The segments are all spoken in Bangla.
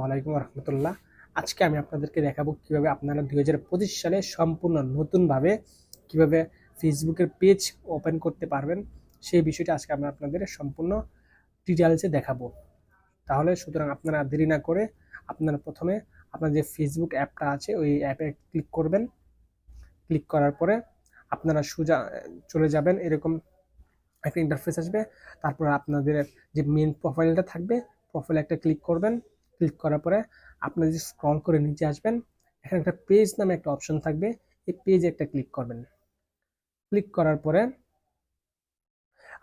আলাইকুম রহমতুল্লাহ। আজকে আমি আপনাদেরকে দেখাবো কিভাবে আপনারা 2025 সালে সম্পূর্ণ নতুনভাবে কিভাবে ফেসবুকের পেজ ওপেন করতে পারবেন, সেই বিষয়টা আজকে আমি আপনাদের সম্পূর্ণ ডিটেলসে দেখাবো। তাহলে সুতরাং আপনারা দেরি না করে আপনারা প্রথমে আপনার যে ফেসবুক অ্যাপটা আছে ওই অ্যাপে ক্লিক করবেন। ক্লিক করার পরে আপনারা সোজা চলে যাবেন, এরকম একটা ইন্টারফেস আসবে। তারপর আপনাদের যে মেন প্রোফাইলটা থাকবে, প্রোফাইলে একটা ক্লিক করবেন। ক্লিক করার পরে আপনারা যে স্ক্রল করে নিচে আসবেন, এখানে একটা পেজ নামে একটা অপশন থাকবে, এই পেজে একটা ক্লিক করবেন। ক্লিক করার পরে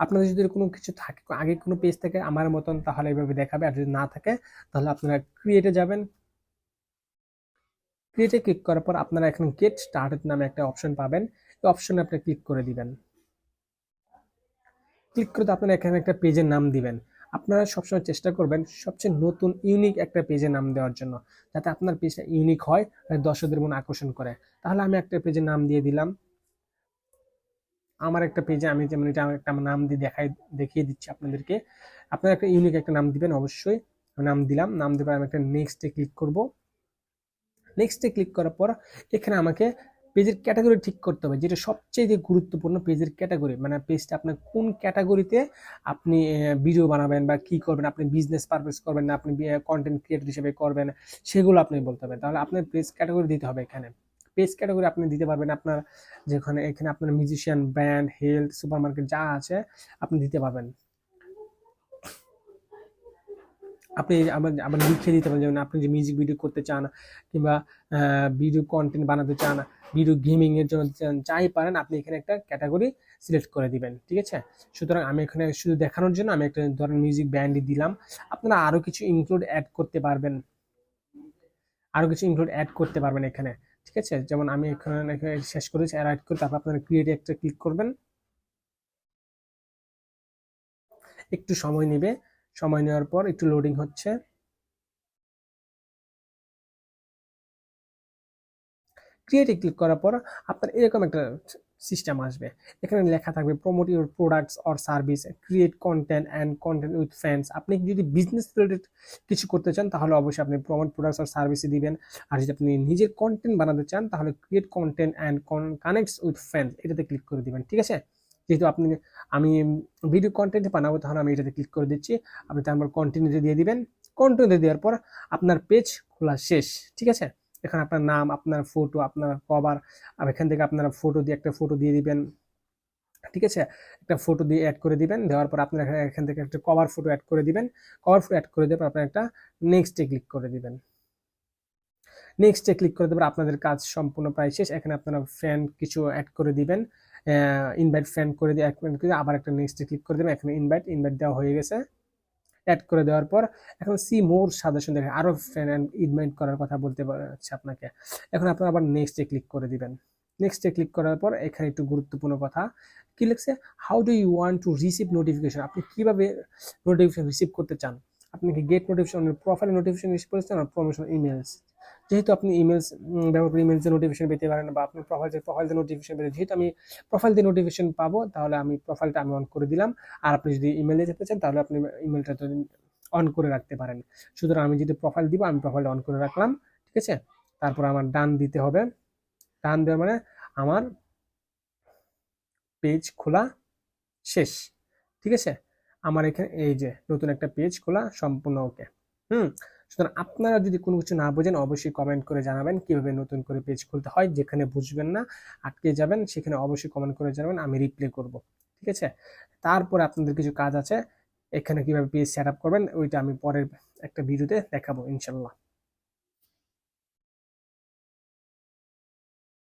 আপনাদের যদি কোনো কিছু থাকে, আগে কোনো পেজ থাকে আমার মতন, তাহলে এইভাবে দেখাবে। আর যদি না থাকে তাহলে আপনারা ক্রিয়েটে যাবেন। ক্রিয়েটে ক্লিক করার পর আপনারা এখানে গেট স্টার্টেড নামে একটা অপশন পাবেন, এই অপশনে আপনি ক্লিক করে দিবেন। ক্লিক করে আপনারা এখানে একটা পেজের নাম দিবেন। আপনারা সবসময় চেষ্টা করবেন সবচেয়ে নতুন ইউনিক একটা পেজের নাম দেওয়ার জন্য, যাতে আপনার পেজটা ইউনিক হয় আর দর্শকদের মনে আকর্ষণ করে। তাহলে আমি একটা পেজের নাম দিয়ে দিলাম। আমার একটা পেজে আমি যেমন এটা একটা নাম দিয়ে দেখিয়ে দিচ্ছি আপনাদেরকে। আপনারা একটা ইউনিক একটা নাম দিবেন অবশ্যই। নাম দিলাম, নাম দেবার আমি একটা নেক্সটে ক্লিক করব। নেক্সটে ক্লিক করার পর এখানে আমাকে পেজের ক্যাটাগরি ঠিক করতে হবে, যেটা সবচেয়ে যে গুরুত্বপূর্ণ, পেজের ক্যাটাগরি, মানে পেজটা আপনার কোন ক্যাটাগরিতে আপনি ভিডিও বানাবেন বা কি করবেন, আপনি বিজনেস পারপাস করবেন না আপনি কন্টেন্ট ক্রিয়েটর হিসেবে করবেন, সেগুলো আপনি বলতে হবে। তাহলে আপনার পেজ ক্যাটাগরি দিতে হবে। এখানে পেজ ক্যাটাগরি আপনি দিতে পারবেন আপনার যেখানে, এখানে আপনার মিউজিশিয়ান, ব্র্যান্ড, হেলথ, সুপারমার্কেট যা আছে আপনি দিতে পারবেন। আপনি আবার আবার লিখে দিতে পারেন, যেমন আপনি যে মিউজিক ভিডিও করতে চান কিংবা ভিডিও কন্টেন্ট বানাতে চান, ভিডিও গেমিং এর জন্য চান, যাই পারেন আপনি এখানে একটা ক্যাটাগরি সিলেক্ট করে দিবেন। ঠিক আছে, সুতরাং আমি এখানে শুধু দেখানোর জন্য আমি একটা ধরেন মিউজিক ব্যান্ডই দিলাম। আপনারা আরো কিছু ইনক্লুড অ্যাড করতে পারবেন, আরো কিছু ইনক্লুড অ্যাড করতে পারবেন এখানে। ঠিক আছে, যেমন আমি এখানে শেষ করেছি অ্যাড করে, তারপর আপনারা ক্রিয়েট একটা ক্লিক করবেন। একটু সময় নেবে, সময় নেওয়ার পর একটু লোডিং হচ্ছে। ক্রিয়েটে ক্লিক করার পর আপনার এরকম একটা সিস্টেম আসবে। এখানে লেখা থাকবে promote your products or service, create content and content with friends. আপনি যদি বিজনেস রিলেটেড কিছু করতে চান তাহলে অবশ্যই আপনি প্রমোট প্রোডাক্টস অর সার্ভিসে দিবেন। আর যদি আপনি নিজের কন্টেন্ট বানাতে চান তাহলে create content and connects with friends, এটাতে ক্লিক করে দিবেন। ঠিক আছে, যেহেতু আমি ভিডিও কন্টেন্ট বানাবো তাহলে আমি এটাতে ক্লিক করে দিচ্ছি। আপনি তারপর কন্টিনিউতে দিয়ে দিবেন। কন্টিনিউতে দেওয়ার পর আপনার পেজ খোলা শেষ। ঠিক আছে, এখানে আপনার নাম, আপনার ফটো, আপনার কভার, আর এখান থেকে আপনারা ফটো দিয়ে একটা ফটো দিয়ে দিবেন। ঠিক আছে, একটা ফটো দিয়ে অ্যাড করে দিবেন। দেওয়ার পর আপনারা এখান থেকে একটা কভার ফটো অ্যাড করে দিবেন। কভার ফটো অ্যাড করে দেওয়ার পর আপনারা একটা নেক্সটে ক্লিক করে দিবেন। নেক্সটে ক্লিক করে দেওয়ার আপনাদের কাজ সম্পূর্ণ প্রায় শেষ। এখানে আপনারা ফ্রেন্ড কিছু অ্যাড করে দিবেন, ইনভাইট ফ্রেন্ড করে দিয়ে আবার একটা নেক্সটে ক্লিক করে দেবেন। এখানে ইনভাইট দেওয়া হয়ে গেছে। অ্যাড করে দেওয়ার পর এখন সি মোর সাজেশন দেখেন, আরো ফ্রেন্ড ইনভাইট করার কথা বলতে পারছে আপনাকে। এখন আপনারা আবার নেক্সটে ক্লিক করে দিবেন। নেক্সটে ক্লিক করার পর এখানে একটু গুরুত্বপূর্ণ কথা কি লিখছে, how do you want to receive notification, আপনি কিভাবে নোটিফিকেশন রিসিভ করতে চান। আপনি কি গেট নোটিফিকেশন, প্রোফাইলে নোটিফিকেশন রিসিভ করতে চান, প্রমোশন ইমেলস, যেহেতু আপনি ইমেলস ব্যবহার করে ইমেলসের নোটিফিকেশন পেতে পারেন, বা আপনি প্রোফাইল নোটিফিকেশন পেতে, যেহেতু আমি প্রোফাইল দিয়ে নোটিফিকেশন পাবো তাহলে আমি প্রোফাইলটা আমি অন করে দিলাম। আর আপনি যদি ইমেলে যেতে চান তাহলে আপনি ইমেলটা অন করে রাখতে পারেন। সুতরাং আমি যদি প্রোফাইল দিব আমি প্রোফাইলটা অন করে রাখলাম। ঠিক আছে, তারপর আমার ডান দিতে হবে। ডান দেওয়ার মানে আমার পেজ খোলা শেষ। ঠিক আছে, আমার এখানে এই যে নতুন একটা পেজ খোলা সম্পূর্ণ ওকে। সুতরাং আপনারা যদি কোনো কিছু না বোঝেন অবশ্যই কমেন্ট করে জানাবেন কিভাবে নতুন করে পেজ খুলতে হয়। যেখানে বুঝবেন না, আটকে যাবেন, সেখানে অবশ্যই কমেন্ট করে জানাবেন, আমি রিপ্লাই করব। ঠিক আছে, তারপরে আপনাদের কিছু কাজ আছে, এখানে কিভাবে পেজ সেট আপ করবেন ওইটা আমি পরের একটা ভিডিওতে দেখাবো ইনশাল্লাহ।